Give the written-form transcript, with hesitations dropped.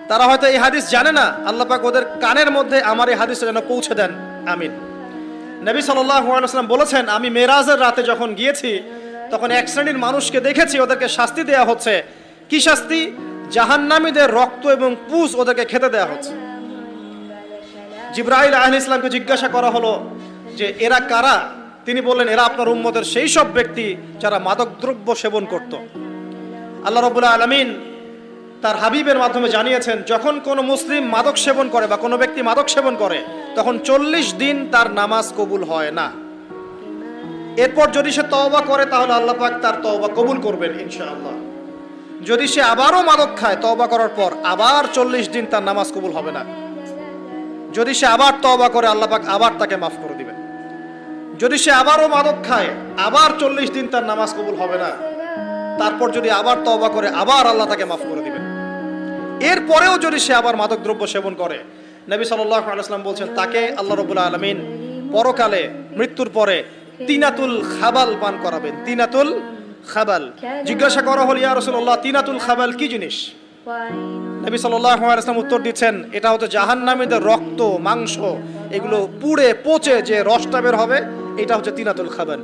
তারা হয়তো এই হাদিস জানে না, আল্লাহ পাক ওদের কানের মধ্যে আমার এই হাদিসটা যেন পৌঁছে দেন, আমিন। নবী সাল্লাল্লাহু আলাইহি ওয়াসাল্লাম বলেছেন, আমি মেরাজের রাতে যখন গিয়েছি তখন এক শ্রেণীর মানুষকে দেখেছি, ওদেরকে শাস্তি দেয়া হচ্ছে। কি শাস্তি? জাহান্নামীদের রক্ত এবং পুঁজ ওদেরকে খেতে দেয়া হচ্ছে। জিবরাইল আলাইহিস সালামকে জিজ্ঞাসা করা হলো যে এরা কারা? তিনি বললেন, এরা আপনার উম্মতের সেই সব ব্যক্তি যারা মাদকদ্রব্য সেবন করত। আল্লাহ রাব্বুল আলামিন তার হাবিবের মাধ্যমে জানিয়েছেন, যখন কোনো মুসলিম মাদক সেবন করে বা কোনো ব্যক্তি মাদক সেবন করে তখন 40 দিন তার নামাজ কবুল হয় না। এরপর যদি সে তওবা করে তাহলে আল্লাহ পাক তার তওবা কবুল করবেন ইনশাআল্লাহ। যদি সে আবারও মাদক খায় তওবা করার পর, আবার 40 দিন তার নামাজ কবুল হবে না। যদি সে আবার তওবা করে আল্লাহ পাক আবার তাকে মাফ করে দিবেন। যদি সে আবারও মাদক খায়, আবার 40 দিন তার নামাজ কবুল হবে না। তারপর যদি আবার তওবা করে, আবার আল্লাহ তাকে মাফ করে দিবেন। এরপরেও যদি সে আবার মাদক দ্রব্য সেবন করে, নবী সাল্লাল্লাহু আলাইহি ওয়াসাল্লাম বলছেন তাকে আল্লাহ রাব্বুল আলামিন পরকালে মৃত্যুর পরে তিনাতুল খাবাল পান করাবেন। তিনাতুল খাবাল। জিজ্ঞাসা করা হল, ইয়া রাসূলুল্লাহ, তিনাতুল খাবাল কি জিনিস? নবী সাল্লাল্লাহু আলাইহি ওয়াসাল্লাম উত্তর দিচ্ছেন, এটা হচ্ছে জাহান্নামীদের রক্ত, মাংস, এগুলো পুড়ে পচে যে রসটা বের হবে, এটা হচ্ছে তিনাতুল খাবাল।